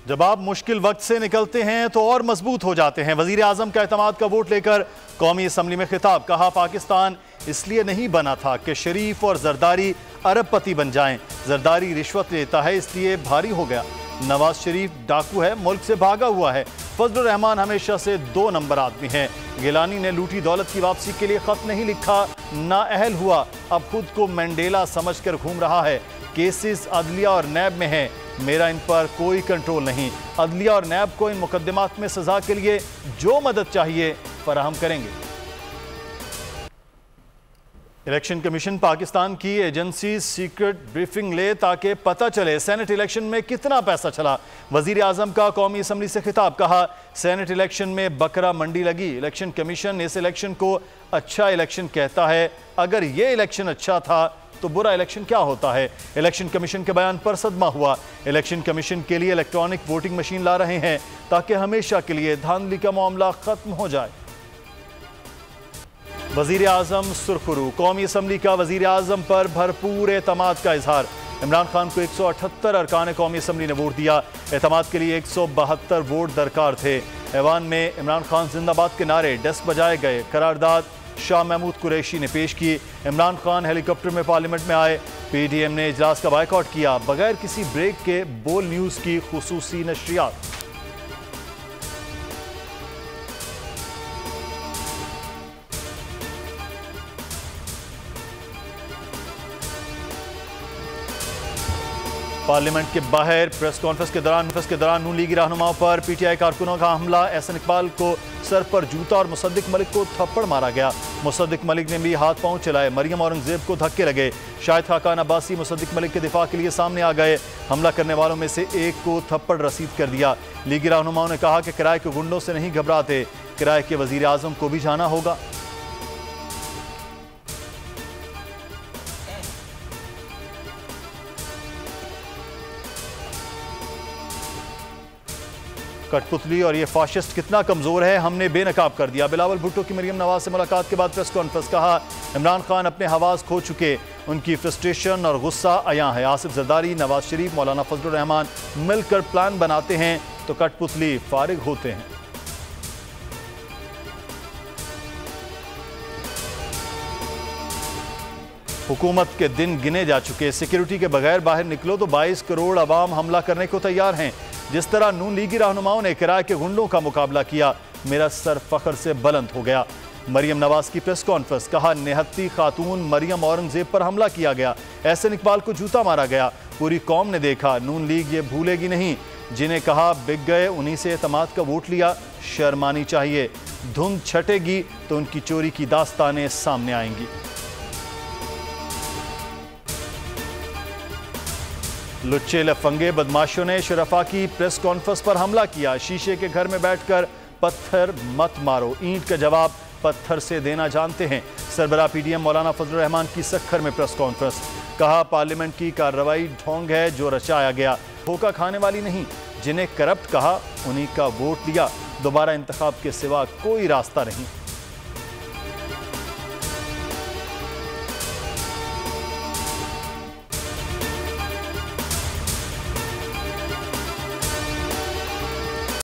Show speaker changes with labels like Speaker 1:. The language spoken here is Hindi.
Speaker 1: जब आप मुश्किल वक्त से निकलते हैं तो और मजबूत हो जाते हैं। वजीर आजम का एतमाद का वोट लेकर कौमी असम्बली में खिताब। कहा, पाकिस्तान इसलिए नहीं बना था कि शरीफ और जरदारी अरबपति बन जाएं। जरदारी रिश्वत लेता है इसलिए भारी हो गया। नवाज शरीफ डाकू है, मुल्क से भागा हुआ है। फजलुर रहमान हमेशा से 2 नंबर आदमी हैं। गिलानी ने लूटी दौलत की वापसी के लिए खत नहीं लिखा, नाअहल हुआ, अब खुद को मैंडेला समझकर घूम रहा है। केसेस अदलिया और नैब में हैं, मेरा इन पर कोई कंट्रोल नहीं। अदलिया और नैब को इन मुकदमात में सजा के लिए जो मदद चाहिए फराहम करेंगे। इलेक्शन कमीशन पाकिस्तान की एजेंसी सीक्रेट ब्रीफिंग ले ताकि पता चले सेनेट इलेक्शन में कितना पैसा चला। वजीर आजम का कौमी असम्बली से खिताब। कहा, सेनेट इलेक्शन में बकरा मंडी लगी। इलेक्शन कमीशन इस इलेक्शन को अच्छा इलेक्शन कहता है, अगर ये इलेक्शन अच्छा था तो बुरा इलेक्शन क्या होता है। इलेक्शन कमीशन के बयान पर सदमा हुआ। इलेक्शन कमीशन के लिए इलेक्ट्रॉनिक वोटिंग मशीन ला रहे हैं ताकि हमेशा के लिए धांधली का मामला खत्म हो जाए। वजीर आजम सुरखरू। कौमी असम्बली का वजीर आजम पर भरपूर एतमाद का इजहार। इमरान खान को 178 अरकान कौमी असम्बली ने वोट दिया। एतमाद के लिए 172 वोट दरकार थे। ऐवान में इमरान खान जिंदाबाद के नारे डेस्क बजाए गए। करारदाद शाह महमूद कुरैशी ने पेश की। इमरान खान हेलीकॉप्टर में पार्लियामेंट में आए। पीडीएम ने इजलास का बायकॉट किया। बगैर किसी ब्रेक के बोल न्यूज की खुसूसी नशरियात। पार्लियामेंट के बाहर प्रेस कॉन्फ्रेंस के दौरान नून लीगी रहनुमाओं पर पीटीआई कारकुनों का हमला। एहसन इकबाल को सर पर जूता और मुसद्दिक मलिक को थप्पड़ मारा गया। मुसद्दिक मलिक ने भी हाथ पांव चलाए। मरियम औरंगजेब को धक्के लगे। शाहिद खाकान अब्बासी मुसद्दिक मलिक के दिफा के लिए सामने आ गए। हमला करने वालों में से एक को थप्पड़ रसीद कर दिया। लीगी रहनुमाओं ने कहा कि किराए के गुंडों से नहीं घबराते, किराए के वजीर आजम को भी जाना होगा। कठपुतली और ये फाशिस्ट कितना कमजोर है, हमने बेनकाब कर दिया। बिलावल भुट्टो की मरियम नवाज से मुलाकात के बाद प्रेस कॉन्फ्रेंस। कहा, इमरान खान अपने हवास खो चुके, उनकी फ्रस्ट्रेशन और गुस्सा अयां है। आसिफ जरदारी, नवाज शरीफ, मौलाना फजलुर रहमान मिलकर प्लान बनाते हैं तो कठपुतली फारिग होते हैं। हुकूमत के दिन गिने जा चुके। सिक्योरिटी के बगैर बाहर निकलो तो 22 करोड़ अवाम हमला करने को तैयार हैं। जिस तरह नून लीगी रहनुमाओं ने किराए के गुंडों का मुकाबला किया, मेरा सर फख्र से बुलंद हो गया। मरियम नवाज की प्रेस कॉन्फ्रेंस। कहा, निहत्ती खातून मरियम औरंगजेब पर हमला किया गया। एहसन इकबाल को जूता मारा गया। पूरी कौम ने देखा, नून लीग ये भूलेगी नहीं। जिन्हें कहा बिक गए, उन्हीं से एतमाद का वोट लिया, शर्मानी चाहिए। धुंध छटेगी तो उनकी चोरी की दास्तानें सामने आएंगी। लुच्चे लफंगे बदमाशों ने शरफा की प्रेस कॉन्फ्रेंस पर हमला किया। शीशे के घर में बैठकर पत्थर मत मारो, ईंट का जवाब पत्थर से देना जानते हैं। सरबराह पीडीएम मौलाना फजलुर रहमान की सक्खर में प्रेस कॉन्फ्रेंस। कहा, पार्लियामेंट की कार्रवाई ढोंग है जो रचाया गया, धोखा खाने वाली नहीं। जिन्हें करप्ट कहा उन्हीं का वोट लिया, दोबारा इंतखाब के सिवा कोई रास्ता नहीं।